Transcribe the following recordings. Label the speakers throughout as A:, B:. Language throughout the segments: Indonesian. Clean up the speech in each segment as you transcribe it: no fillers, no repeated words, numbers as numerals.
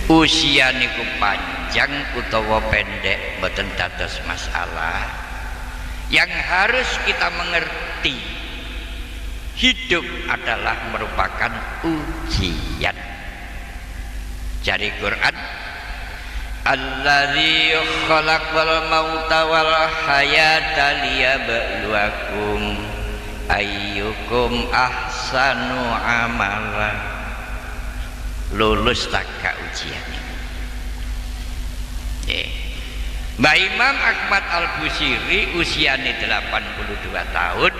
A: usia niku panjang utawa pendek mboten dados masalah. Yang harus kita mengerti, hidup adalah merupakan ujian. Dari Quran, Allazi khalaqal mauta wal hayata liyabluwakum ayyukum ahsanu amala. Lulus tak ujian ini. Mbah Imam Ahmad Al-Busiri usianya 82 tahun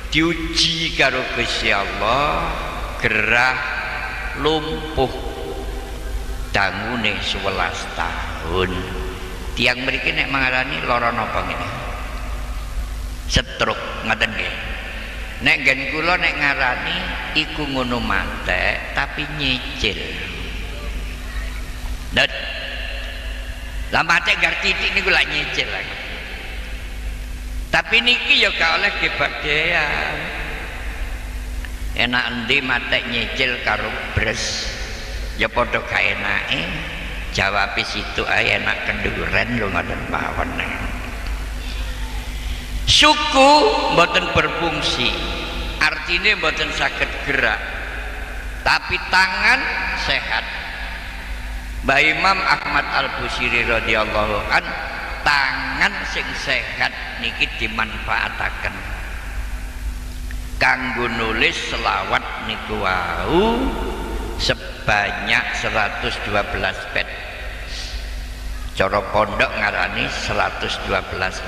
A: diuji karo Gusti Allah gerah lumpuh dangune 11 tahun. Tiang mriki nek mangarani lara napa ngene? Stroke ngoten nggih. Nek nggen kula nek ngarani iku ngono mantek tapi nyicil. Ndet. Lah mantek gar titik niku lak nyicil lagi. Tapi niki ya gak oleh kebadean. Enak endi matek nyicil karo bres. Ya padha gak enake. Jawab situ ae enak kenduren lho ngoten mawon. Suku mboten berfungsi, artinya mboten saged gerak, tapi tangan sehat. Mbah Imam Ahmad Al-Busiri radhiyallahu an, tangan sing sehat niki dimanfaataken kanggo nulis selawat niku wau sebanyak 112 bait. Cara pondok ngarani 112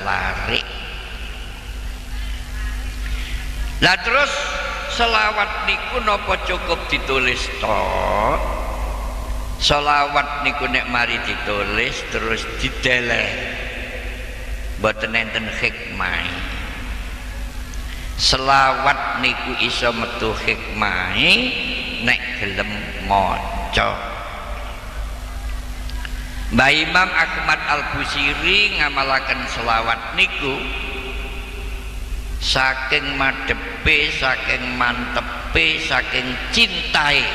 A: larik. Lah terus selawat niku napa cukup ditulis tok? Selawat niku nek mari ditulis terus dideleh. Mboten enten hikmah. Selawat niku iso metu hikmah nek gelem maca. Mbah Imam Ahmad Al-Busiri ngamalaken selawat niku saking madepe, saking mantepe, saking cintai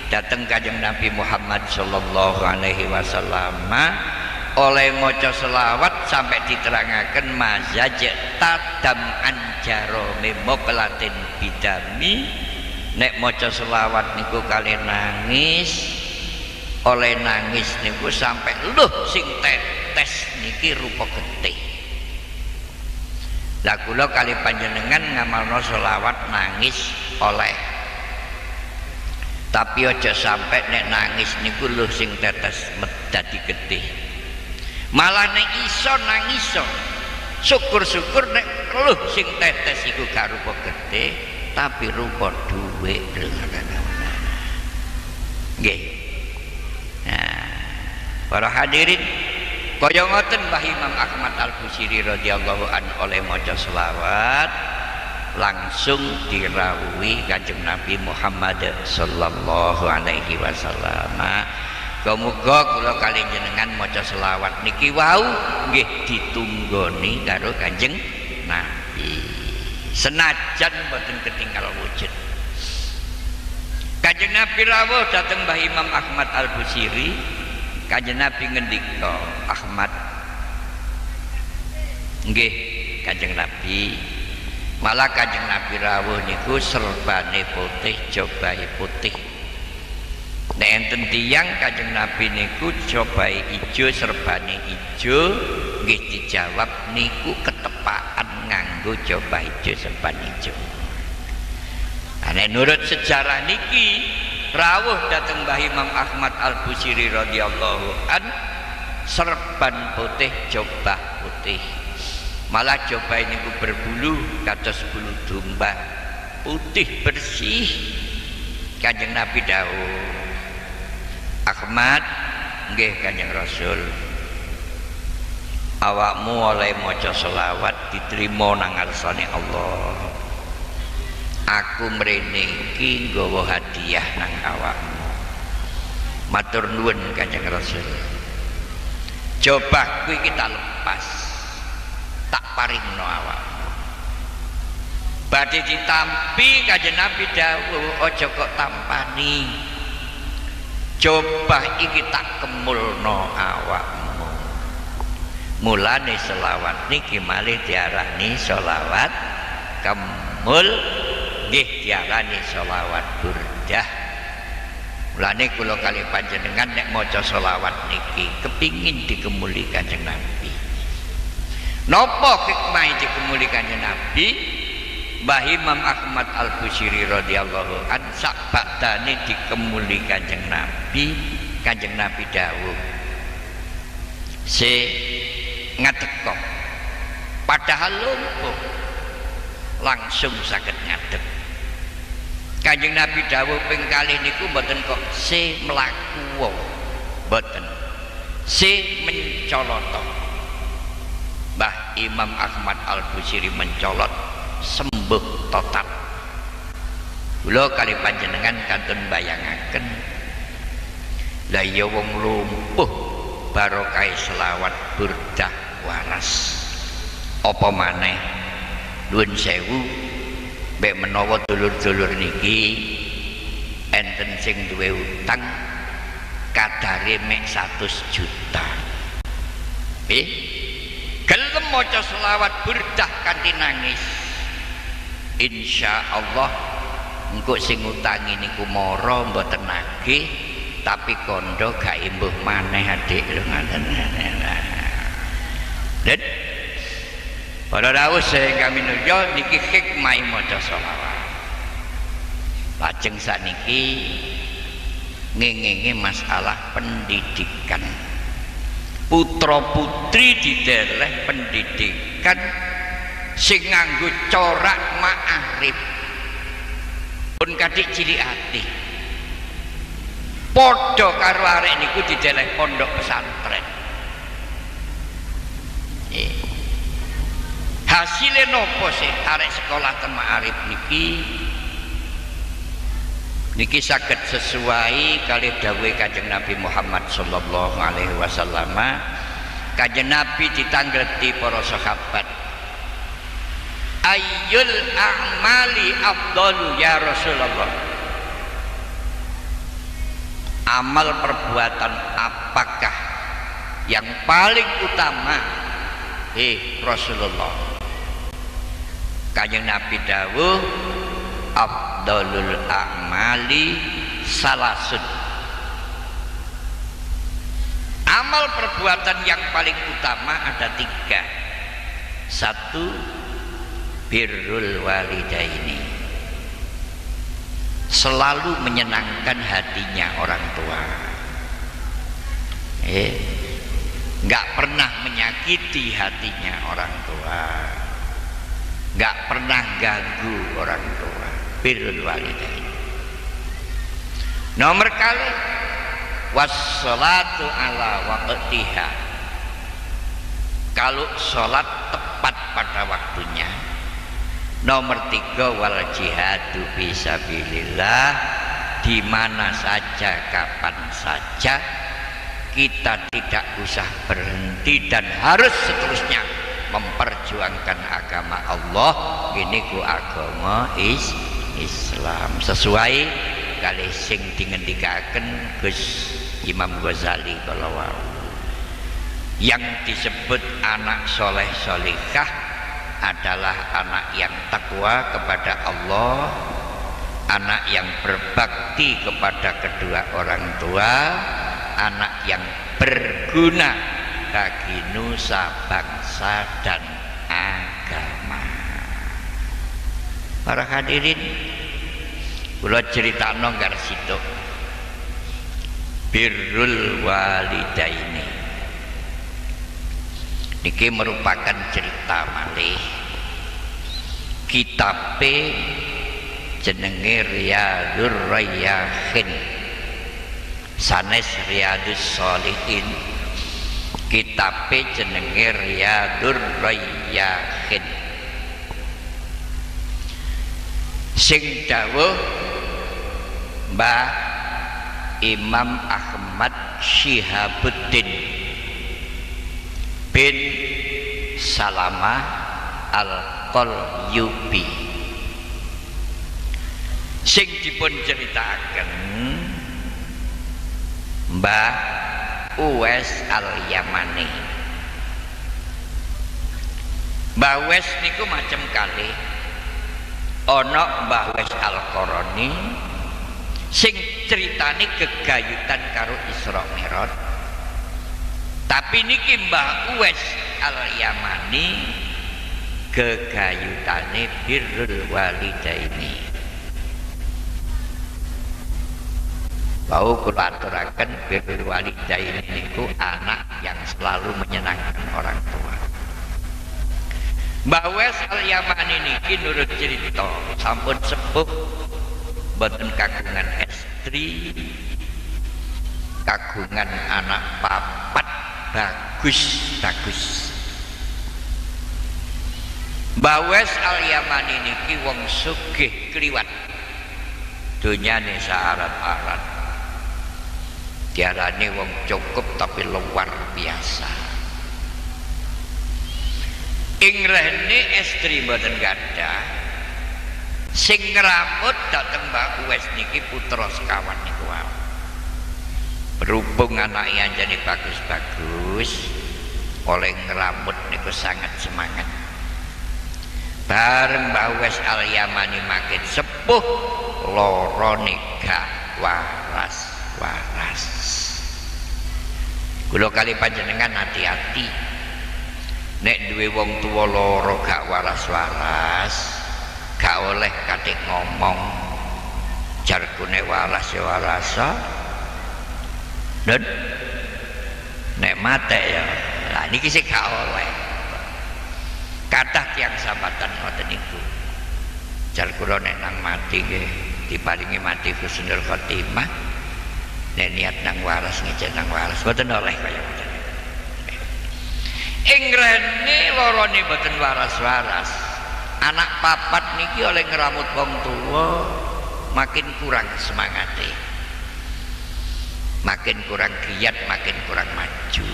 A: dateng Kanjeng Nabi Muhammad sallallahu alaihi wasallam. Oleh maca selawat sampai diterangaken mazaj tadam anjaro memokelatin bidami. Nek maca selawat niku kali nangis, oleh nangis niku sampai luh sing tetes niki rupa getih. Lah kula kali panjenengan ngamalno selawat nangis oleh, tapi aja sampai nek nangis niku luh sing tetes dadi getih. Malah nek iso nangiso, syukur-syukur nek luh sing tetes iku gak rupa getih tapi rupa dhuwit. Nggih. Nah, para hadirin, kaya ngoten Mbah Imam Ahmad Al-Busiri radhiyallahu an oleh maca selawat langsung dirawuhi Kanjeng Nabi Muhammad sallallahu alaihi wasallam. Muga kula kali jenengan maca selawat niki wau nggih ditunggoni karo Kanjeng Nabi. Senajan boten ketinggal wujud. Kanjeng Nabi rawuh dhateng Mbah Imam Ahmad Al-Busiri. Kanjeng Nabi ngendika, Ahmad, nggih Kanjeng Nabi. Malah Kanjeng Nabi rawuh niku serbane putih, jobahe putih. Nek enten tiyang Kanjeng Nabi niku jobahe ijo, serbane ijo, nggih dijawab niku ketepaan nganggo jubah ijo, serban ijo. Nek nurut sejarah niki rawuh dateng Mbah Imam Ahmad Al-Busiri radhiyallahu an, serban putih, jubah putih. Malah jubah niku berbulu kados bulu domba, putih bersih. Kanjeng Nabi dawuh, Ahmad, nggih Kanjeng Rasul, awakmu oleh maca selawat diterima nang ngarsane Allah. Aku mrene iki nggawa hadiah nang awakmu. Matur nuwun Kanjeng Rasul. Jobahku iki tak lepas, tak paringno awakmu. Badhe ditampi Kanjeng Nabi dawuh, aja kok tampani. coba iki tak kemulno awakmu. Mulane selawat niki malih diarani selawat kemul, nggih diarani selawat burdah. Mulane kula kali panjenengan nek maca selawat niki kepingin dikemuli Kanjeng Nabi. Napa hikmah dikemuli Kanjeng Nabi? Mbah Imam Ahmad Al-Busyri radhiyallahu an sak badane dikemuli Kanjeng Nabi dawuh se ngadeg kok padahal lumpuh langsung saged ngadeg. Kanjeng Nabi dawuh ping kalih niku mboten kok se mlaku mboten se mencolot. Mbah Imam Ahmad Al-Busyri mencolot sembuh total. Kula kali panjenengan kantun bayangaken la ya wong lumpuh barokah selawat burdah waras. Apa maneh nuwun sewu mbek menawa dulur-dulur niki enten sing duwe utang kadare mek 100 juta. Gelem maca selawat burdah kanthi nangis. Insya Allah engko sing utangi niku mara mboten nagih tapi kondo gak imbuh maneh adik lho ngaten. Dan para rawuh sing kami nulya niki hikmah maca selawat. Lajeng sakniki ngenge masalah pendidikan. Putra putri dideleh pendidikan sing nganggo corak ma'arif pun kadhik cilik ati padha karo arek niku dideleh pondok pesantren. Hasilnya nopo sih arek sekolah ten ma'arif niki saged sesuai kali dawuh Kanjeng Nabi Muhammad sallallahu alaihi wasallam. Kanjeng Nabi ditanggleti para sahabat, ayyul a'mali afdalu ya Rasulullah, amal perbuatan apakah yang paling utama Rasulullah? Kanjeng Nabi dawuh afdalul a'mali salasun, amal perbuatan yang paling utama ada 3. 1, birrul walidaini, selalu menyenangkan hatinya orang tua, nggak pernah menyakiti hatinya orang tua, nggak pernah ganggu orang tua. Birrul walidaini. Nomor kali wassalatu ala waqtiha, kalau sholat tepat pada waktunya. Nomor 3 wal jihadu fisabilillah, di mana saja kapan saja kita tidak usah berhenti dan harus seterusnya memperjuangkan agama Allah. Ini ku agama Islam sesuai kali sing dingendikaken Gus Imam Ghazali kalau yang disebut anak soleh solihah adalah anak yang takwa kepada Allah, anak yang berbakti kepada kedua orang tua, anak yang berguna bagi nusa bangsa dan agama. Para hadirin, kula critakno garsituk birrul walidaini niki merupakan cerita malih kitabe jenenge Riyadhur Rayyahin sanes Riyadhus Shalihin, kitabe jenenge Riyadhur Rayyahin. Sing dawuh Mbah Imam Ahmad Syihabuddin bin Salamah Al-Qalyubi, sing dipun ceritaken Mbah Uwais Al-Yamani. Mbah Uwais niku macam kali. Ana Mbah Uwais Al-Qarani sing ceritane gegayutan karo Isra Mi'raj. Tapi niki Mbah Uwais Al-Yamani gegayutane birrul walidaini. Bau kula aturaken birrul walidaini niku anak yang selalu menyenangkan orang tua. Mbah Uwais Al-Yamani niki nurut cerita sampun sepuh boten kagungan estri, kagungan anak papat bagus. Mbah Uwais Al-Yamani niki wong sugih kliwat. Dunyane saarat-arat. Diarani wong cukup tapi luar biasa. Ing rene estri mboten gadah. Sing ngramut dateng Mbah Uwais niki putra sekawan niku wae. Berhubung anaknya jadi bagus-bagus, oleh ngeramut niku sangat semangat. Bareng Mbah Uwais Al-Yamani makin sepuh, loro gak waras. Kula kali panjenengan hati-hati. Nek duwe wong tua loro gak waras-waras, gak oleh katik ngomong. Jargone waras ya warasa. Dan nek mate ya, lah niki sing gak oleh. Kathah tiyang sambatan ngoten niku. Jar kula nek nang mati nggih diparingi mati husnul khotimah. Nek niat nang waras ngejek nang waras boten oleh kaya ngoten. Ing rene lorone boten waras-waras. Anak papat niki oleh ngeramut wong tuwa makin kurang semangate. Makin kurang giat, makin kurang maju.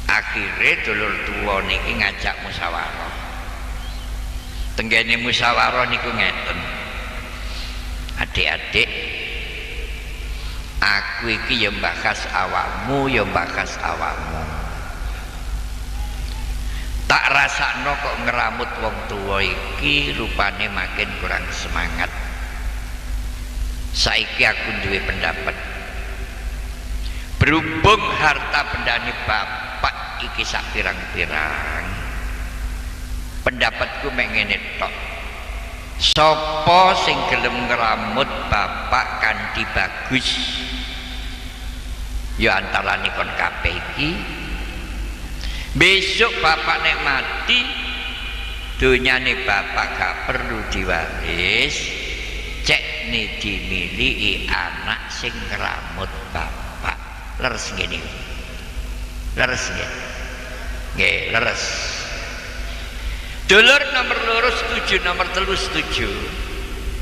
A: Akhirnya dulur tua niki ngajak musyawarah. Tenggene musyawarah niku ngeten. Adik-adik, aku iki ya mbakas awakmu, ya mbakas awakmu. Tak rasakno kok ngeramut wong tua iki rupane makin kurang semangat. Saiki aku duwe pendapat. Berhubung harta bendane bapak iki sak pirang-pirang, pendapatku mek ngene tok. Sapa sing gelem ngramut bapak kanthi bagus, ya antarane kon kabeh iki. Besok bapak nek mati, donyane bapak gak perlu diwaris, cek ni dimiliki anak sing ngramut bapak. Leres gini, leres nggih, leres. Dulur nomor loro setuju, nomor telu setuju.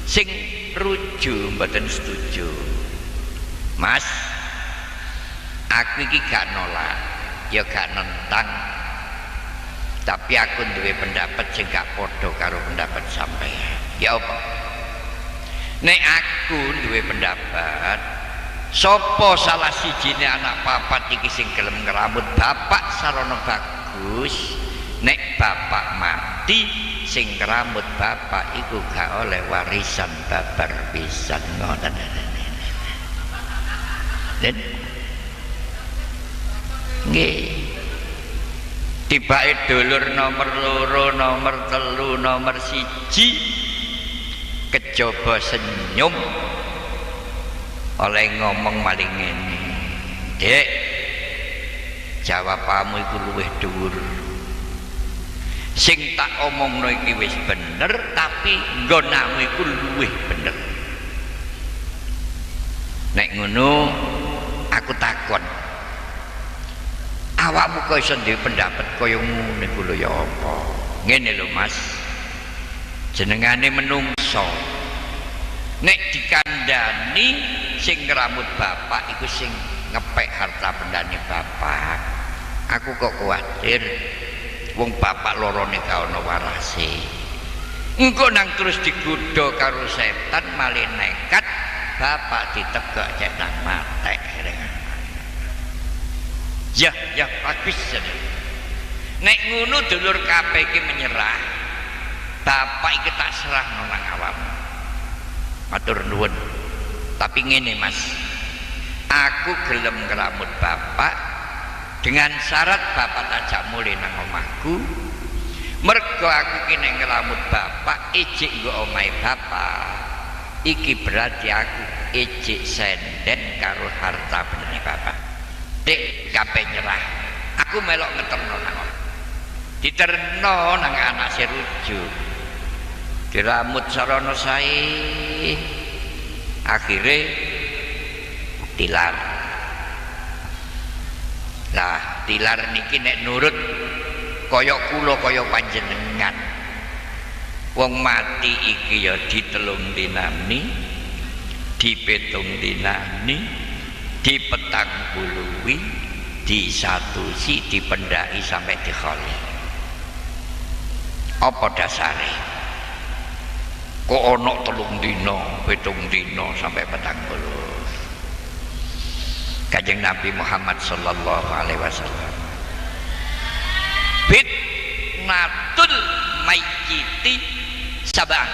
A: Sing ruju mboten setuju. Mas, aku iki gak nolak, ya gak nentang. Tapi aku duwe pendapat sing gak padha karo pendapat sampeyan. Ya apa? Nek aku duwe pendapat, sopo salah sijine anak papat iki sing gelem ngeramut bapak sarana bagus, nek bapak mati sing ngeramut bapak iku gak oleh warisan babar pisan ngoten. Den nggih, tibake dulur nomor loro, nomor telu, nomor siji kejaba senyum oleh ngomong maling ngene, Dek, jawabanmu iku luwih dhuwur. Sing tak omongno iki wis bener, tapi nggonakmu iku luwih bener. Nek ngono, aku takon, awakmu kok iso duwe pendapat kaya ngono iku lho ya apa? Ngene lho Mas, jenengane menungso. Nek dikandani sing ngeramut bapak iku sing ngepek harta bendane bapak. Aku kok kuwatir wong bapak lorone gak ana warase. Engko nang terus digodha karo setan malih nekat bapak ditegak cek nang matek. Ya bagus. Nek ngono dulur kabeh iki menyerah. Bapak iki tak serahno nang awam. Matur nuwun. Tapi ngene Mas. Aku gelem ngramut bapak dengan syarat bapak tajak mulih nang omahku. Mergo aku ki nek ngramut bapak ijik nggo omahe bapak. Iki berarti aku ijik senden karo harta benene bapak. Dik kabeh nyerah. Aku melok ngeterno nang omah. Diterno nang anak serujuk. Diramut sarana sae. Akhire tilar. Lah, tilar niki nek nurut kaya kula kaya panjenengan. Wong mati iki ya ditelung dinani, dipetung dinani, dipetang puluhi, disatusi, dipendai sampai dikholi. Apa dasare? Kok ana 3 dina, 7 dina sampai petang puluh. Kanjeng Nabi Muhammad sallallahu alaihi wasallam. Fitnatul mayyiti sab'an.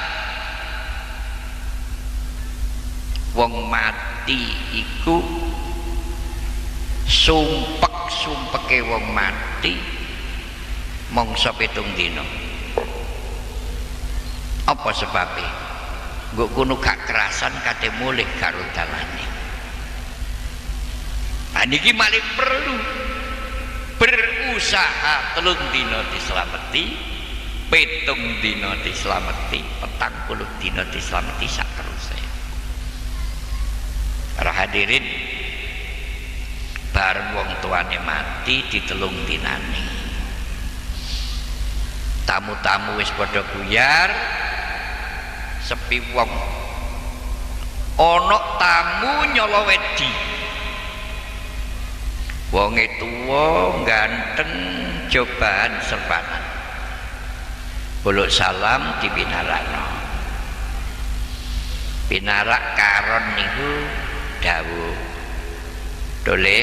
A: Wong mati iku sumpek-sumpeke wong mati mangsa 7 dina. Apa sebabnya? Nggo kono gak kerasan kate mulih karo dalane. Nah niki malih perlu berusaha 3 dina dislameti, 7 dina dislameti, 40 dina dislameti sak teruse. Para hadirin, bareng wong tuane mati ditelung dinane. Tamu-tamu wis padha buyar, sepi wong. Ana tamu nyolo wedi. Wonge tuwa ganteng cobaan serpanan. Buluk salam dipinarakno. Pinarak karon niku dawuh. Dole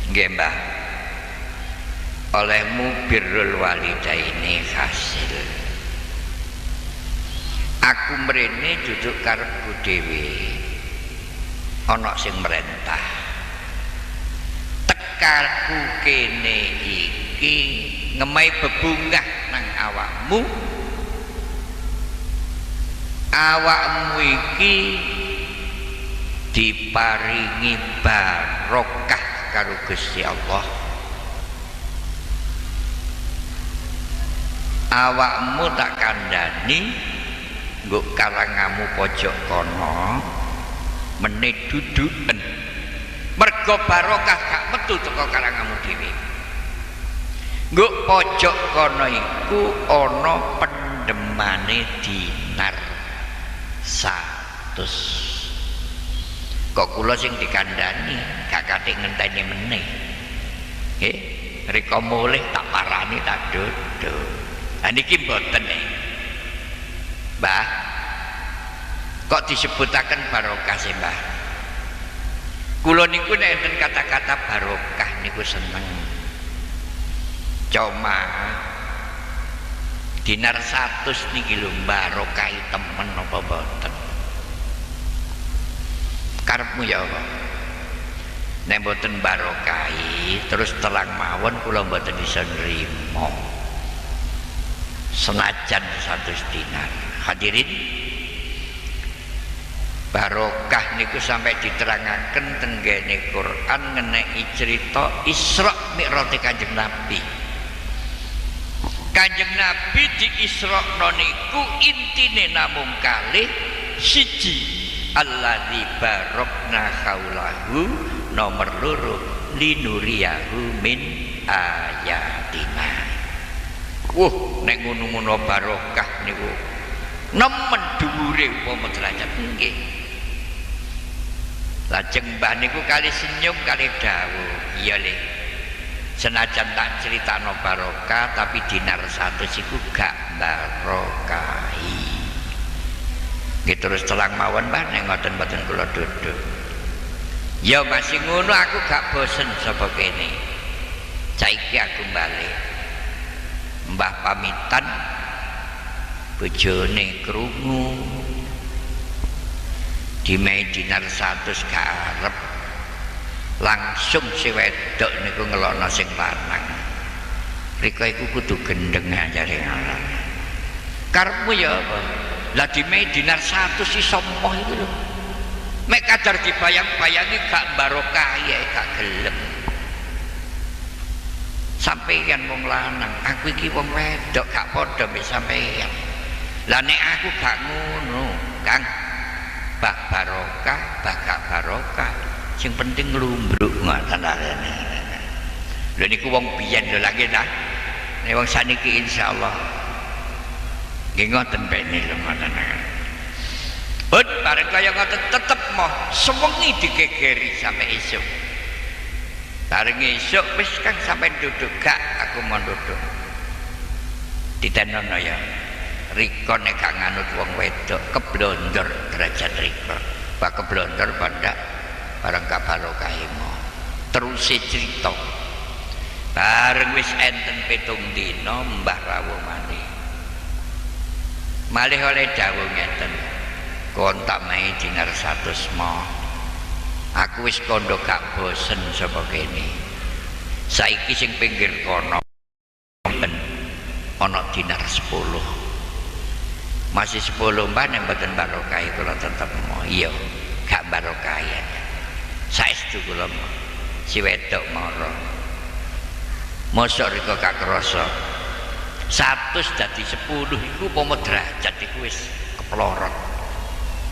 A: nggih Mbah. Olehmu birrul walidaini hasil. Aku mrene duduk karepku dhewe. Ana sing merentah. Tekarku kene iki ngemai bebungah nang awakmu. Awakmu iki diparingi barokah karo Gusti Allah. Awakmu tak kandhani nggo karangamu pojok kono meneh duduken. Mergo barokah gak metu teko karangamu dhewe. Nggo pojok kono iku ana pendemane dinar 100. Kok kula sing dikandani gak kate ngenteni meneh. Nggih, rika mulih tak parani tak duduk. Lah niki mboten Mbah. Kok disebutaken barokah sih Mbah? Kula niku nek enten kata-kata barokah niku seneng. Cuma dinar 100 niki lho barokah temen apa mboten? Karepmu ya apa? Nek mboten barokahi terus telang mawon kula mboten bisa nrimo. Senajan 100 dinar. Hadirin, barokah niku sampai diterangaken tenggene Quran ngeneki cerita Isra Mi'raj Kanjeng Nabi. Kanjeng Nabi di Isra niku intine namung kalih siji alladzi barokna haulahu, nomor loro linuriyahu min ayatina. Nek ngono-ngono barokah niku nemen dhuwure upama derajat nggih. Lajeng mbah niku kali senyum kali dawuh, iya Le. Senajan tak critakno barokah tapi dinar 100 iku gak barokahi. Nggih terus telang mawon Mbah nek ngoten mboten kula duduk. Ya masih ngono aku gak bosen sapa kene. Saiki aku balik. Mbah pamitan bojone krungu. Dimei dinar 100 gak arep. Langsung si wedok niku ngelokno sing lanang. Rika iku kudu gendeng ajare ngaran. Karepmu ya apa? Lah dimei dinar 100 iso moh iku lho. Mek kadar dibayang-bayangi gak barokah ya gak gelem. Sampeyan wong lanang, aku iki wong wedok gak padha mbek sampeyan. Lah nek aku gak ngono, Kang. Bak barokah, bak gak barokah. Sing penting lumbruk ngoten arene. Lha niku wong biyen lho lagi ta. Nek wong saniki insyaallah nggih ngoten bene lho ngoten. But bareng kaya ngoten tetep moh sewengi digegeri sampai esuk. Bareng esuk wis Kang sampai duduk gak aku mau duduk. Ditenono ya. Rika nek gak nganut wong wedok keblondor derajat rika. Pak keblondor pada bareng gak barokah mo. Terus cerita. Bareng wis enten 7 dina Mbah rawuh malih. Malih oleh dawuh ngeten. Kontak mai dinar 100 mo. Aku wis kondo gak bosen sapa kene. Saiki sing pinggir kono ana dinar 10. Masih 10 mbah nek mboten barokah kula tetep mo. Iya, gak barokah ya. Saestu kula mo. Si wedok mara. Mosok rika gak krasa. 100 dadi 10 iku apa derajat iku wis keplorot.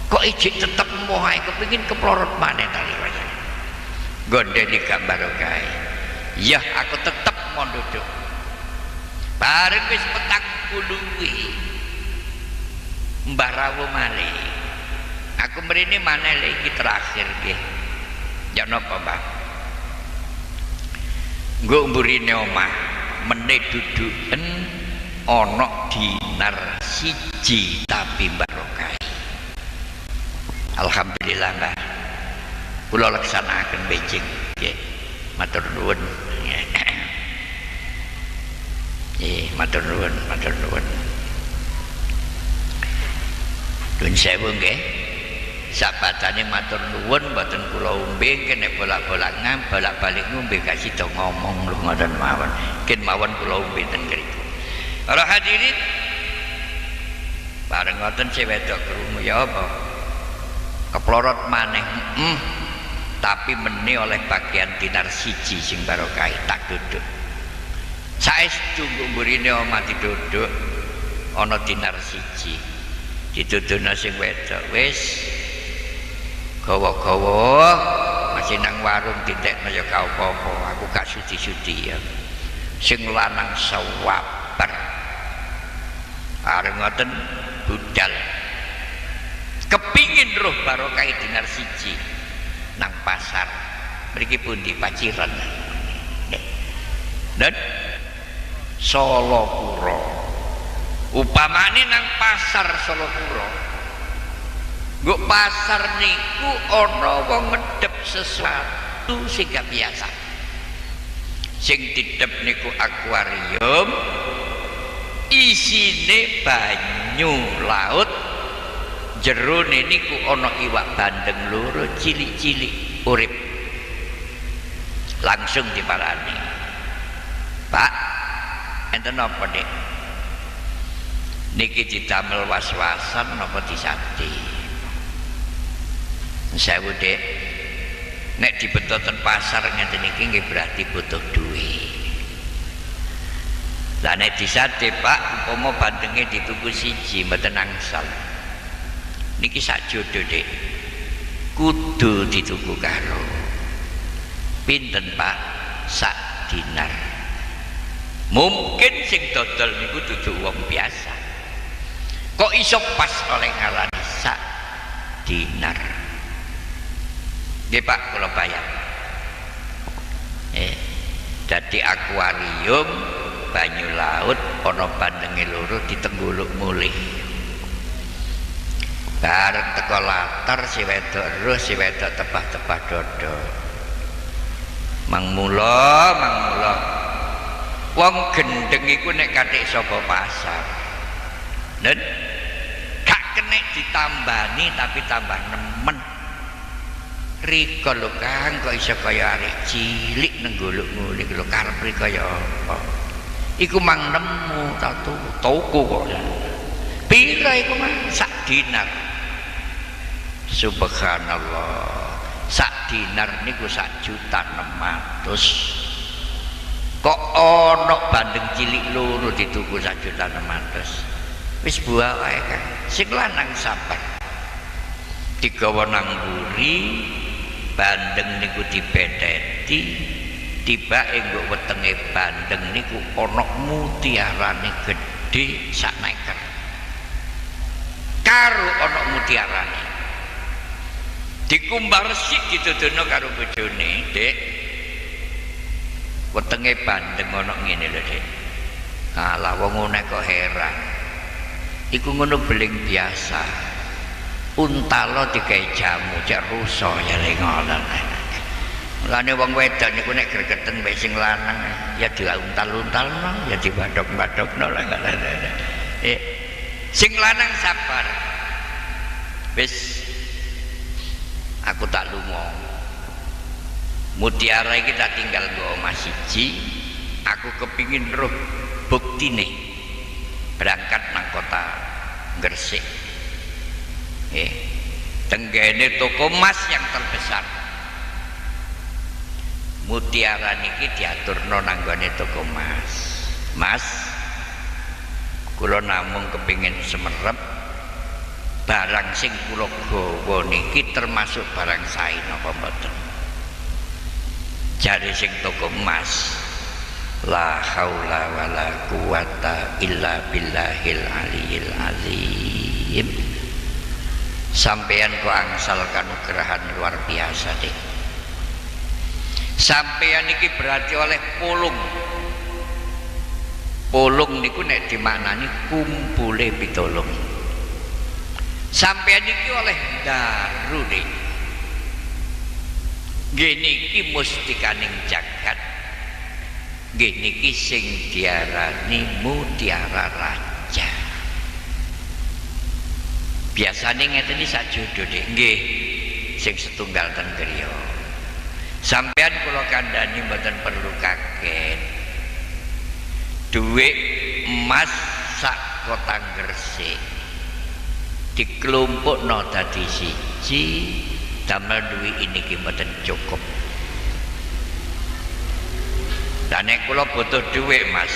A: Kok ijik tetep moh ae kepengin keplorot maneh ta riwayat. Gondeni gak barokah. Ya aku tetep mau duduk. Bareng wis 40 kuwi. Mbah rawuh malih. Aku mrene maneh iki terakhir nggih. Ya napa, Mbah? Nggo mburine omah meneh duduken ana dinar 1 tapi barokah. Alhamdulillah Mbah. Kula laksanaken benjing nggih. Matur nuwun. Nggih, matur nuwun, matur nuwun. Nuwun sewu nggih. Sapatane matur nuwun mboten kula umbe nek bolak-bolak bolak-balik ngombe gak sida ngomong lho ngoten mawon. Ken mawon kula umbe ten mriku. Para hadirin bareng ngoten si wedok krungu ya apa? Keplorot maneh tapi meneh oleh bagian dinar 1 sing barokah tak duduk. Saestu mburine omah diduduk ana dinar 1. Dituduhna sing wedok wis gawa-gawa masih nang warung ditekno ya gak apa-apa. Aku gak sudi-sudi ya. Sing lanang sawabar. Areng ngoten budal. Kepingin roh barokah dinar 1 nang pasar mriki pundi Paciran dan Solokuro upamane nang pasar Solokuro nggo pasar niku ana wong ngedep sesuatu sing gak biasa sing didep niku akuarium isine banyu laut jerone niku ana iwak bandeng loro cilik-cilik urip. Langsung diparani. Pak, enten napa, Dik? Niki didamel was-wasan napa disate? Sewu, Dik. Nek dibetoten pasar ngeten iki nggih berarti butuh duit. Lah nek disate, Pak, umpama bandenge dituku 1 mboten angsal. Niki sak jodoh Dik kudu dituku karo pinten Pak sak dinar. Mungkin sing dodol niku dudu wong biasa kok iso pas oleh ngarani sak dinar. Nggih Pak kula bayar. Dadi akuarium banyu laut ana bandenge loro ditengguluk mulih. bareng teko latar si wedok roh si wedok tebah-tebah dodo mang mula wong gendeng iku nek kathik saka pasar nen gak kenek ditambani tapi tambah nemen rika lho Kang kok iso kaya arek cilik nang golek-golek lho karep kaya apa iku mang nemu tuku kok pira iku mang sak dinar subhanallah sak dinar niku 1.600.000 kok ono bandeng cilik loro dituku 1.600.000 wis buah wae Kang sing lanang sabar digawa nang mburi bandeng niku dipetheti tiba enggo wetenge bandeng niku ana mutiarane gedhe sak neker karo ana mutiarane dikumbar sik ditudono karo bojone Dek wetenge bandeng ana ngene lho Dek alah wong ngene kok heran iku ngono beling biasa untalo digawe jamu cek rusa ya ngono mulane wong wedok niku nek gregeten mek sing lanang ya diuntal-untalno ya dibadhok-badhokno lah sing lanang sabar wis aku tak lunga mutiara iki tak tinggal nggo omah siji aku kepingin roh buktine berangkat nang kota Gresik tenggene toko emas yang terbesar mutiara niki diaturno nang gone toko emas Mas kula namung kepingin semerep barang sing kula gawa niki termasuk barang sae napa mboten jare sing toko emas la haula wala quwata illa billahil aliyil azim sampeyan kok angsal kanugrahan luar biasa Dek sampeyan iki berarti oleh polung niku nek dimaknani kumpule pitulung sampeyan iki oleh daru Dek nggih niki mustikaning jagat nggih niki sing diarani mutiara raja biasane ngeten iki sak jodoh Dek nggih sing setunggal ten griya sampeyan kula kandhani mboten perlu kaget duit emas sak kota Gresik dikelompokno dadi siji damel duit ini ki mboten cukup lan nek kula butuh duit Mas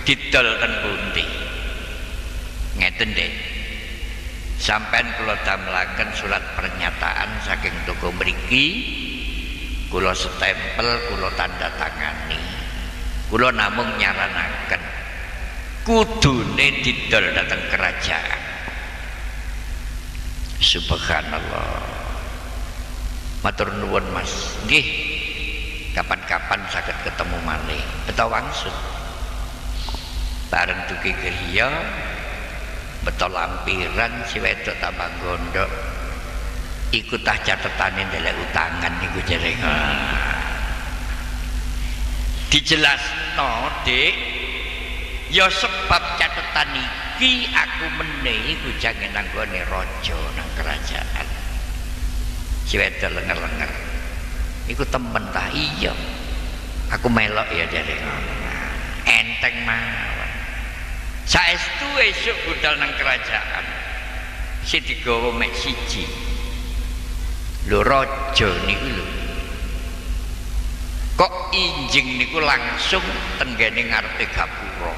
A: didol ten pundi ngeten Dek sampean kula damelaken surat pernyataan saking toko mriki kula stempel kula tanda tangani kula namung nyaranaken kudune didol dateng kerajaan subhanallah matur nuwun Mas nggih kapan-kapan saged ketemu malih beta wangsul bareng dugi griya beto lampiran si wedok tambah gondok ikut tah catetane ndelek utangan niku jere dijelasno Dek ya sebab catetan iki aku meneh iku jange nang gone raja nang kerajaan si wedok lenger-lenger iku temen tah iya aku melok ya jare enteng mawon saestu esuk budal nang kerajaan sing digawa mek siji lho raja niku lho kok injing niku langsung tenggene ngarepe gapura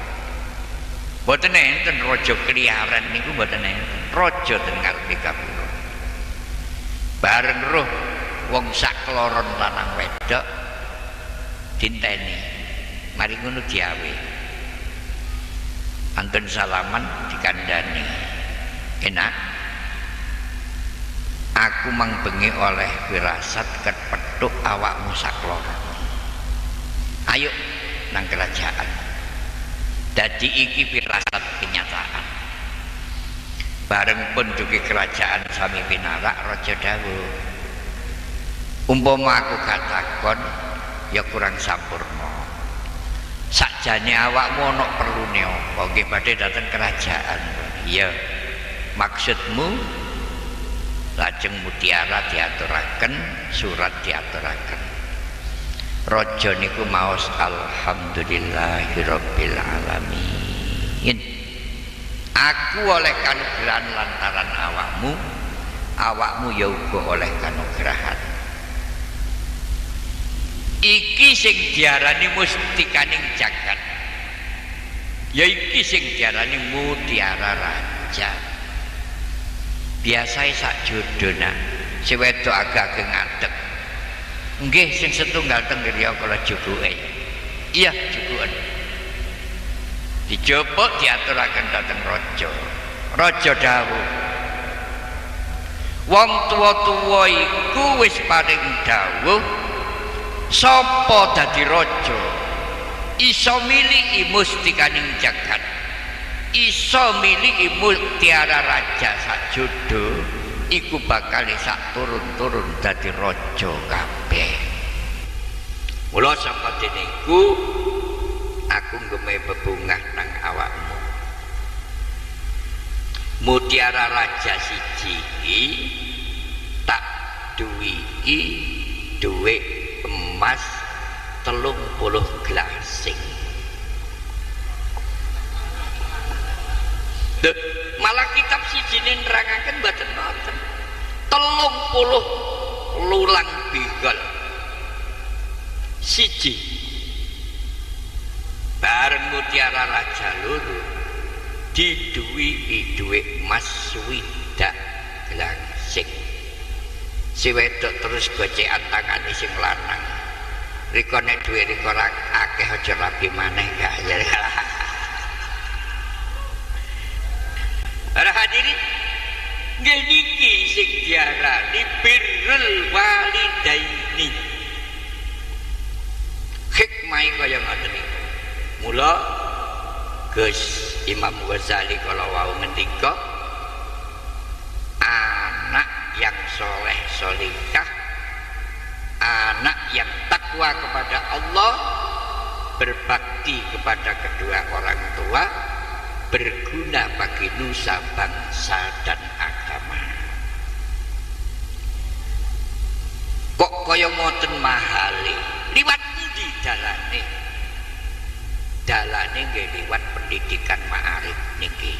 A: mboten enten raja kliaran niku mboten enten raja ten ngarepe gapura bareng roh wong sak kloron lanang wedok dinteni mari ngono diawe antun salaman dikandani enak aku mang bengi oleh firasat kepethuk awakmu sak kloron ayo nang kerajaan dadi iki firasat kenyataan bareng penduduki kerajaan sami pinarak raja dawuh umpama aku katakon ya kurang sampurna sakjane awakmu ana perlune apa nggih badhe dateng kerajaan iya maksudmu lajeng mutiara diaturaken surat diaturaken raja niku maos alhamdulillahirabbil alamin aku oleh kanugrahan lantaran awakmu awakmu ya uga oleh kanugrahan iki sing diarani mustikaning jagat ya iki sing diarani mutiara raja biasane sak jodona si wedok agak-agak ngadeg nggih sing setunggal teng griya kala jukuke iya jukuken dijopok diaturaken dhateng raja raja dawuh wong tuwa-tuwa iku wis paring dawuh sapa dadi raja iso miliki mustikaning jagat iso miliki mutiara raja sajodo iku bakal sak turun-turun dadi raja kabeh mula saka dene iku aku ngeme bebungah nang awakmu mutiara raja siji tak duwiki dhuwit emas 30 glasing malah kitab sijine nerangaken mboten wonten 30 lulang bigol siji bareng mutiara raja loro diduwiki dhuwit emas 60 glasing si wedok terus gocekan tangane sing lanang riko nek dhuwit riko akeh aja rabi maneh gak ya para hadirin nggih niki sing diarani birrul walidaini hikmah kaya ngoten iki mula Gus Imam Ghazali kala wau ngendika anak yang soleh solihah anak yang takwa kepada Allah berbakti kepada kedua orang tua berguna bagi nusa bangsa dan agama kok kaya ngoten mahali liwat endi dalane dalane nggih liwat pendidikan ma'arif niki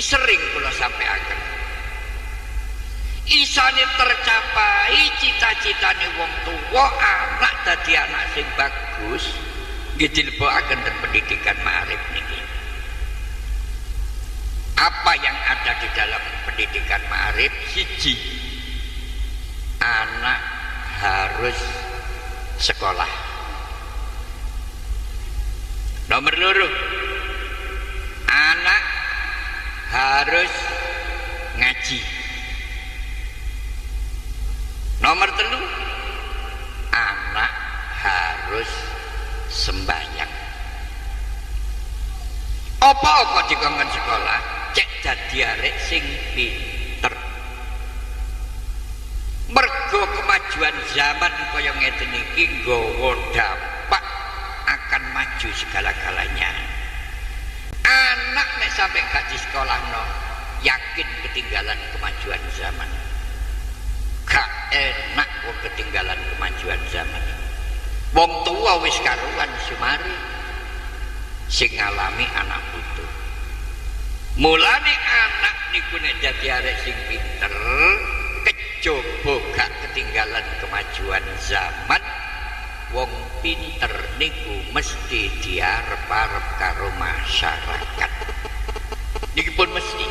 A: sering kula sampaikan isane tercapai cita-citane wong tuwa anak dadi anak sing bagus nggih dilebokaken ten pendidikan ma'arif niki apa yang ada di dalam pendidikan ma'arif siji anak harus sekolah nomor loro anak harus ngaji nomor telu anak harus sembahyang apa-apa dikongkon sekolah cek dadi arek sing pinter mergo kemajuan zaman kaya ngeten iki nggawa dampak akan maju segala-galanya anak nek sampai gak di sekolah no yakin ketinggalan kemajuan zaman gak enak wong ketinggalan kemajuan zaman wong tua wis karuan sumari sing ngalami anak putu mulane anak niku nek dadi arek sing pinter kejaba gak ketinggalan kemajuan zaman wong pinter niku mesti diarep-arep karo masyarakat niki pun mesti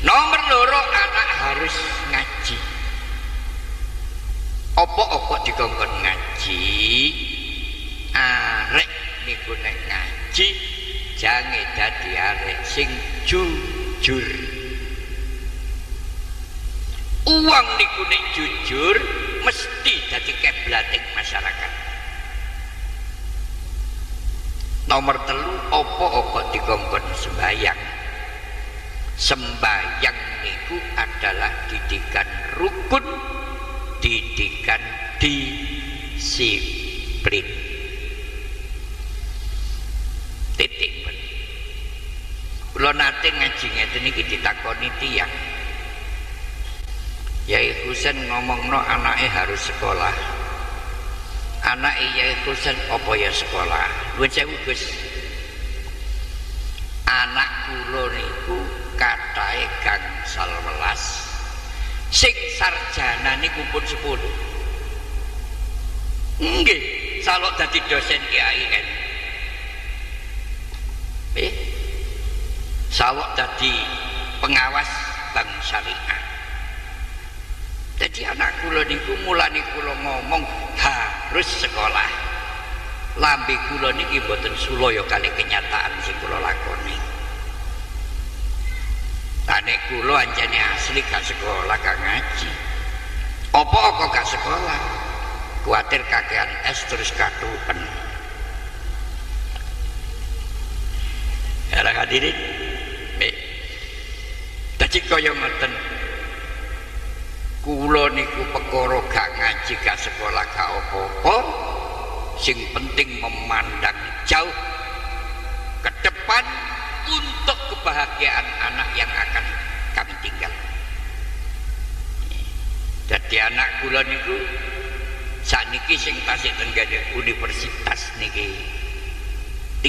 A: nomor loro anak harus ngaji apa-apa dikongkon ngaji arek niku nek ngaji jange dadi arek sing jujur uang niku nek jujur mesti dadi keblating masyarakat Nomor 3, apa kok dikongkon sembahyang? Sembahyang niku adalah didikan rukun, didikan disiplin. Titik. Kula nate ngaji ngeten iki ditakoni tiyang. Yai Husain ngomongno anake harus sekolah. Anak Yai Husain apa ya sekolah? Nuwun sewu Gus. Anak kula niku kathahe gangsal welas. Sing sarjana niku pun 10. Nggih, salok dadi dosen KAIN. Salok dadi pengawas bank syariah. Jadi anak kula niku mulane kula ngomong harus sekolah. Lambe kula niki mboten sulaya kali kenyataan sing kula lakoni. Nek kula anjene asli gak sekolah gak ngaji. Apa kok gak sekolah? Kuatir kakean es terus katupen. Era hadirin. Dadi kaya ngoten. Kula niku perkara gak ngaji gak sekolah gak apa-apa, sing penting memandang jauh ke depan untuk kebahagiaan anak yang akan kami tinggal. Jadi anak kula niku sakniki sing tasih tenggene universitas niki 3,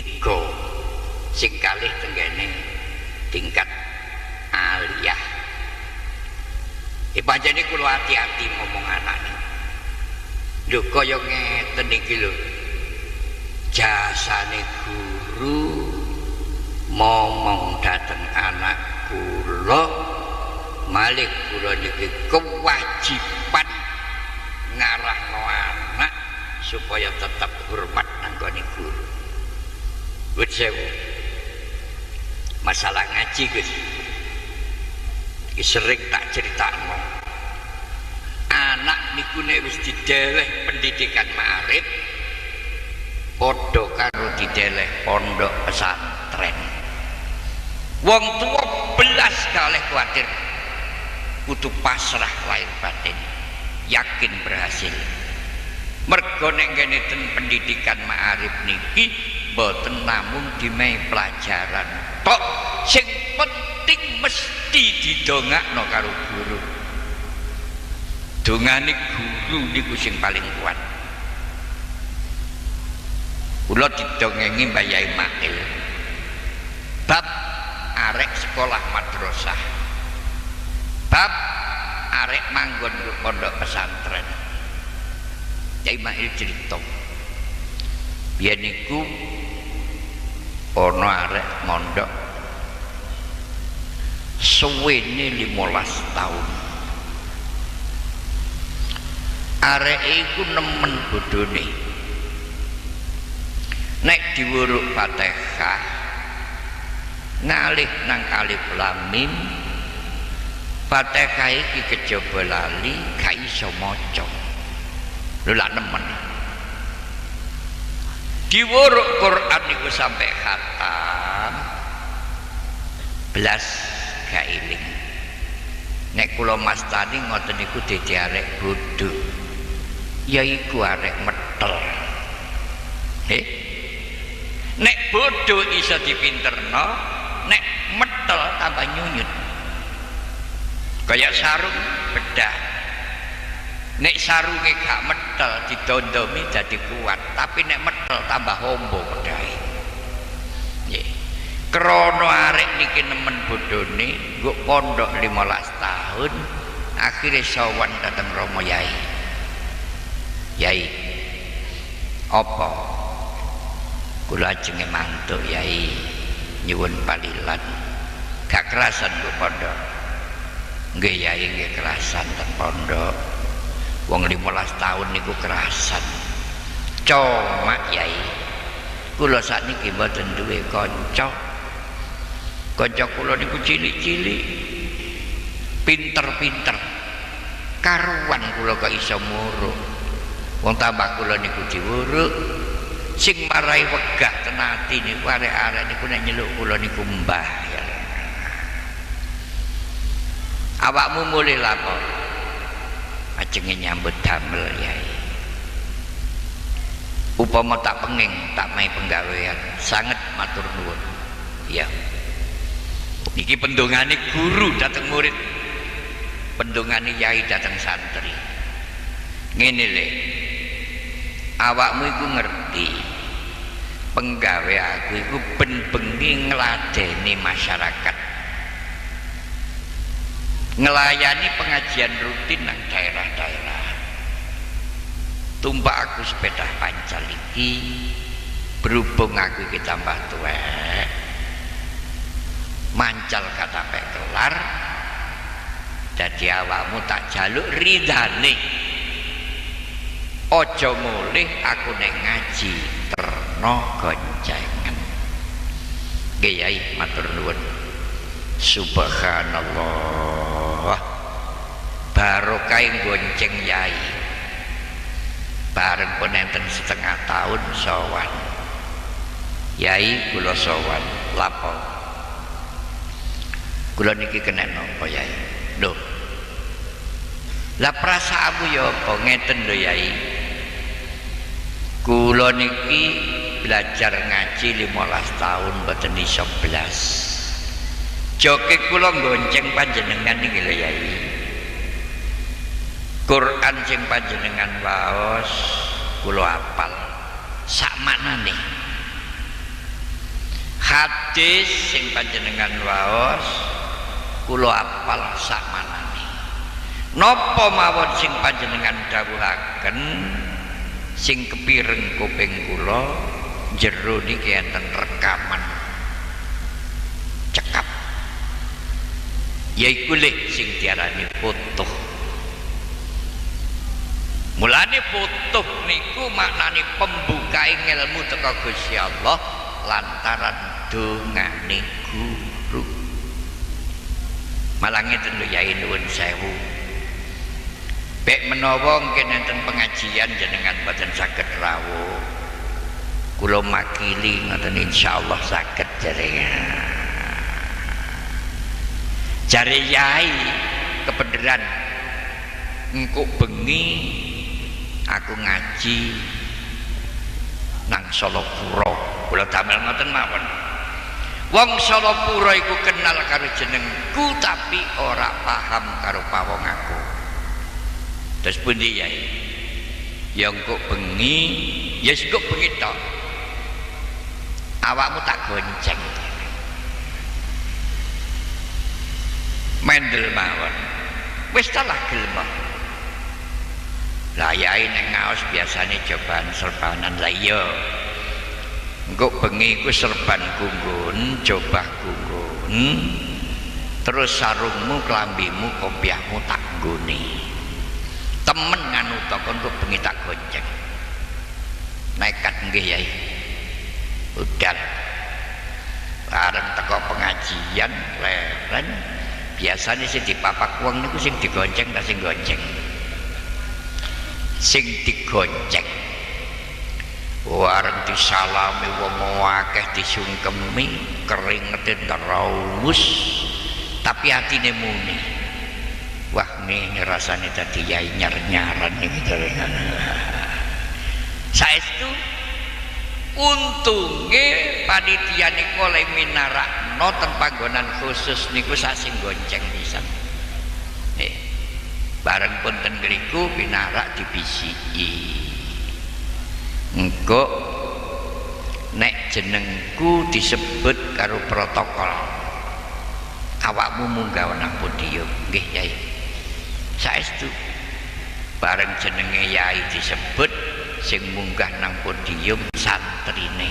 A: sing kalih tenggene tingkat aliyah. Pancene kula hati-hati ngomong anak niku. Lho kaya ngeten iki lho. Jasane guru ngomong dateng anak kula, malih kula niki kewajiban ngarahno anak supaya tetap hormat nanggone guru. Wis sewu. Masalah ngaji Gus. Iki sering tak critakno. Anak niku nek wis dideleh pendidikan ma'arif padha karo dideleh pondok pesantren. Wong tua belas kalih kuwatir kudu pasrah lahir batin, yakin berhasil. Mergo nek ngene ten pendidikan ma'arif niki boten namung dimehi pelajaran tok, sing penting mesti didongakno karo guru. Dongane guru niku sing paling kuat. Kula didongengi Mbah Yai Mail bab arek sekolah madrasah, bab arek manggon ke pondok pesantren. Yai Mail cerita biyen niku ana arek mondok suwene 15 tahun. Arek iku nemen bodhone. Nek diwuruk Fatihah ngalih nang alif lam mim, Fatihah iki kejaba lali gak iso maca. Lho lak nemen. Diwuruk Quran niku sampai khatam belas gak iling. Nek kula mastani ngoten niku dadi arek bodho. Yaiku arek metel. Nek bodho iso dipinterno, nek metel tambah nyunyut. Kayak sarung bedah. Nek sarunge gak metel didondomi jadi kuat, tapi nek metel tambah hombo bedahe. Nggih. Krana arek niki nemen bodhone, nggo pondok 15 tahun, akhire sowan dateng Rama Yai. Yai, apa? Kula ajenge mantuk Yai, nyuwun palilan. Gak kerasan ku pondok. Nggih Yai nggih kerasan ten pondok. Wong 15 tahun niku kerasan. Cuma Yai, kula sakniki mboten duwe kanca. Kanca kula niku cilik-cilik, pinter-pinter. Karuan kula kok iso muruk. Wong tambah kula niku diwuruk, sing marai wegah tenati niku arek-arek niku nek nyeluk kula niku mbah ya. Awakmu mulih lapor ajenge nyambut damel yai. Upama tak penging tak mai penggawean sanget matur nuwun. Ya. Iki pendongane guru dateng murid. Pendongane yai dateng santri. Ngene le. Awakmu iku ngerti. Penggawe aku iku ben bengi ngladeni masyarakat. Ngelayani pengajian rutin nang daerah-daerah. Tumpak aku sepeda pancal iki berhubung aku iki tambah tuwek mancal katapek kelar dadi awakmu tak jaluk ridane aja mulih aku nek ngaji terno goncengan nggih yai matur nuwun subhanallah barokah gonceng yai bareng pun enten setengah tahun sowan yai kula sowan lapor kula niki kena napa yai lho lah perasaanmu ya apa ngeten lho yai kula niki belajar ngaji 15 tahun mboten iso blas joke kula gonceng panjenengan niki lho yai Quran sing panjenengan waos kula hafal sak maknane hadis sing panjenengan waos kula hafal sak maknane napa mawon sing panjenengan dawuhaken sing kepireng kuping kula jero niki enten rekaman cekap yaiku le sing diarani foto. Mulane putuh niku maknane pembukae ilmu teka Gusti Allah lantaran dongane guru. Malah ngeten lho yai nuwun sewu. Bek menawa mungkin enten pengajian jenengan boten saged rawuh. Kula makili ngoten insyaallah saged jare yai kebenaran engko bengi aku ngaji nang Solopuro kula damel ngoten mawon wong Solopuro iku kenal karo jenengku tapi ora paham karo pawong aku terus pundi yai ya engko bengi ya engko bengi tok awakmu tak gonceng mendel mawon wis talah gelem lah yai nek ngaos biasane cobaan serbanan lah iya engko bengi ku serban gunggun jobah gunggun terus sarungmu klambimu kopiahmu tak nggone temen nganu to kon kok bengi tak gonceng nekat nggih yai udan bareng teko pengajian leren biasane sing dipapak wong niku sing digonceng ta sing gonceng sing digonceng wareng disalami wong akeh disungkemi keringete terus tapi atine muni wah ngene rasane dadi yai nyar-nyaran iki saestu untunge panitia niku oleh minarakno ten panggonan khusus niku sak sing gonceng pisan bareng punten ngriku pinarak dibisiki engko nek jenengku disebut karo protokol awakmu munggah nang podium nggih yai saestu bareng jenenge yai disebut sing munggah nang podium santrine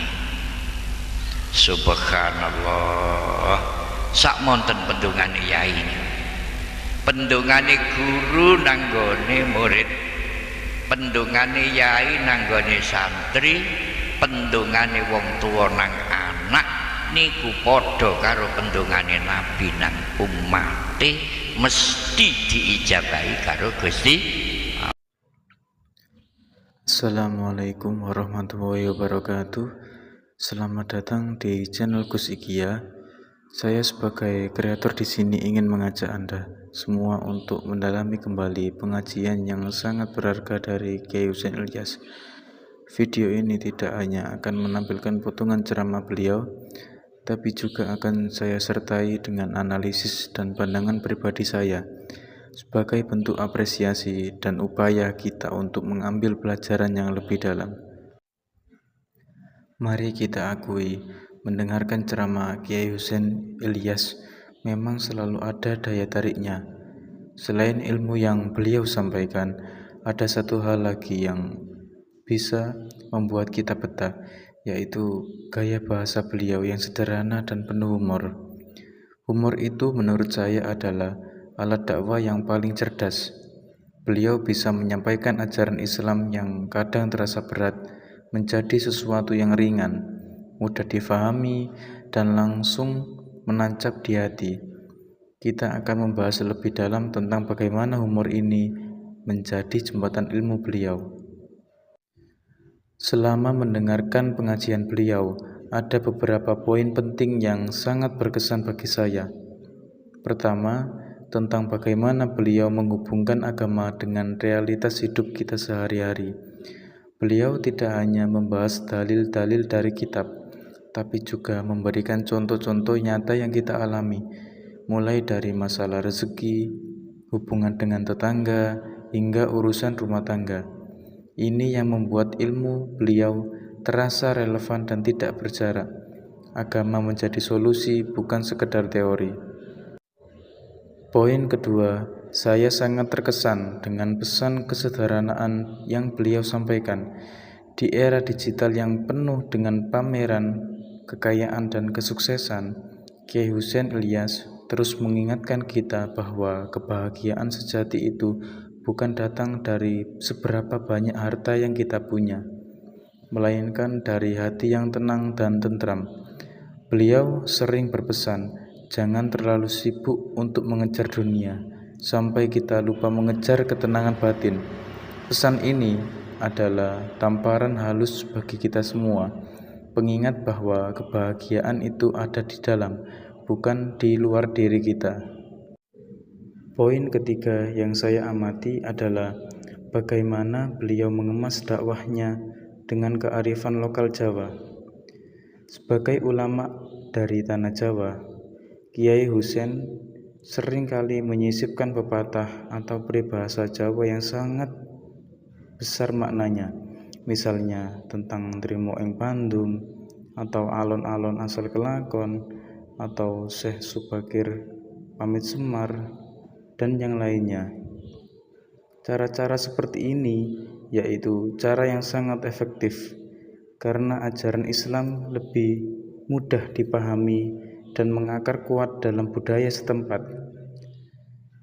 A: subhanallah sak monten pendungane yai pendungane guru nanggone murid pendungane yai nanggone santri pendungane wong tua nang anak niku padha karo pendungane nabi nang ummate mesti diijabahi karo Gusti.
B: Assalamualaikum warahmatullahi wabarakatuh. Selamat datang di channel Gus Ikia. Saya sebagai kreator di sini ingin mengajak Anda semua untuk mendalami kembali pengajian yang sangat berharga dari Kiai Husain Ilyas. Video ini tidak hanya akan menampilkan potongan ceramah beliau, tapi juga akan saya sertai dengan analisis dan pandangan pribadi saya sebagai bentuk apresiasi dan upaya kita untuk mengambil pelajaran yang lebih dalam. Mari kita akui, mendengarkan ceramah Kiai Husain Ilyas memang selalu ada daya tariknya. Selain ilmu yang beliau sampaikan, ada satu hal lagi yang bisa membuat kita betah, yaitu gaya bahasa beliau yang sederhana dan penuh humor. Humor itu menurut saya adalah alat dakwah yang paling cerdas. Beliau bisa menyampaikan ajaran Islam yang kadang terasa berat menjadi sesuatu yang ringan, mudah difahami, dan langsung menancap di hati. Kita akan membahas lebih dalam tentang bagaimana humor ini menjadi jembatan ilmu beliau. Selama mendengarkan pengajian beliau, ada beberapa poin penting yang sangat berkesan bagi saya. Pertama, tentang bagaimana beliau menghubungkan agama dengan realitas hidup kita sehari-hari. Beliau tidak hanya membahas dalil-dalil dari kitab, tapi juga memberikan contoh-contoh nyata yang kita alami, mulai dari masalah rezeki, hubungan dengan tetangga, hingga urusan rumah tangga. Ini yang membuat ilmu beliau terasa relevan dan tidak berjarak. Agama menjadi solusi, bukan sekedar teori. Poin kedua, saya sangat terkesan dengan pesan kesederhanaan yang beliau sampaikan. Di era digital yang penuh dengan pameran, kekayaan, dan kesuksesan, Kiai Husain Ilyas terus mengingatkan kita bahwa kebahagiaan sejati itu bukan datang dari seberapa banyak harta yang kita punya, melainkan dari hati yang tenang dan tentram. Beliau sering berpesan, jangan terlalu sibuk untuk mengejar dunia, sampai kita lupa mengejar ketenangan batin. Pesan ini adalah tamparan halus bagi kita semua, pengingat bahwa kebahagiaan itu ada di dalam, bukan di luar diri kita. Poin ketiga yang saya amati adalah bagaimana beliau mengemas dakwahnya dengan kearifan lokal Jawa. Sebagai ulama dari tanah Jawa, Kiai Husain sering kali menyisipkan pepatah atau peribahasa Jawa yang sangat besar maknanya. Misalnya tentang Trimo ing Pandum, atau alon-alon asal kelakon, atau Syekh Subakir pamit Semar, dan yang lainnya. Cara-cara seperti ini yaitu cara yang sangat efektif karena ajaran Islam lebih mudah dipahami dan mengakar kuat dalam budaya setempat.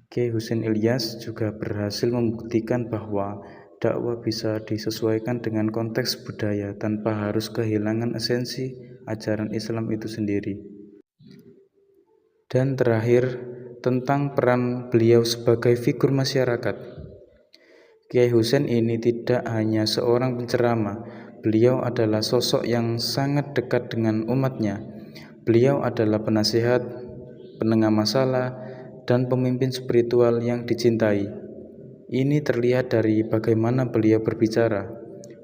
B: Kiai Husain Ilyas juga berhasil membuktikan bahwa dakwah bisa disesuaikan dengan konteks budaya tanpa harus kehilangan esensi ajaran Islam itu sendiri. Dan terakhir, tentang peran beliau sebagai figur masyarakat. Kiai Husain ini tidak hanya seorang penceramah, beliau adalah sosok yang sangat dekat dengan umatnya. Beliau adalah penasihat, penengah masalah, dan pemimpin spiritual yang dicintai. Ini terlihat dari bagaimana beliau berbicara,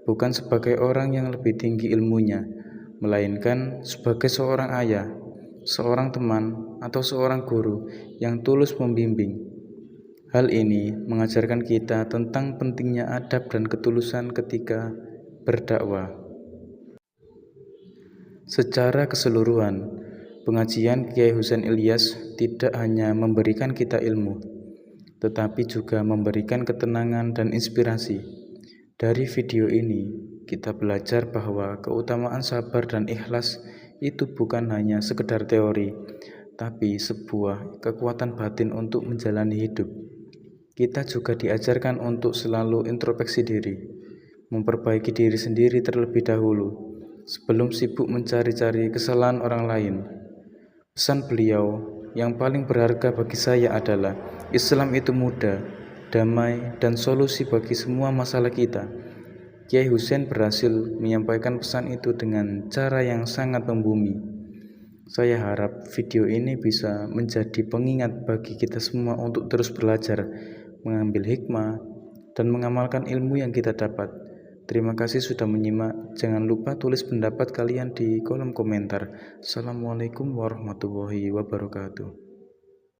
B: bukan sebagai orang yang lebih tinggi ilmunya, melainkan sebagai seorang ayah, seorang teman, atau seorang guru yang tulus membimbing. Hal ini mengajarkan kita tentang pentingnya adab dan ketulusan ketika berdakwah. Secara keseluruhan, pengajian Kiai Husain Ilyas tidak hanya memberikan kita ilmu, tetapi juga memberikan ketenangan dan inspirasi. Dari video ini, kita belajar bahwa keutamaan sabar dan ikhlas itu bukan hanya sekedar teori, tapi sebuah kekuatan batin untuk menjalani hidup. Kita juga diajarkan untuk selalu introspeksi diri, memperbaiki diri sendiri terlebih dahulu, sebelum sibuk mencari-cari kesalahan orang lain. Pesan beliau yang paling berharga bagi saya adalah Islam itu mudah, damai, dan solusi bagi semua masalah kita. Kiai Hussein berhasil menyampaikan pesan itu dengan cara yang sangat membumi. Saya harap video ini bisa menjadi pengingat bagi kita semua untuk terus belajar, mengambil hikmah, dan mengamalkan ilmu yang kita dapat. Terima kasih sudah menyimak. Jangan lupa tulis pendapat kalian di kolom komentar. Assalamualaikum warahmatullahi wabarakatuh.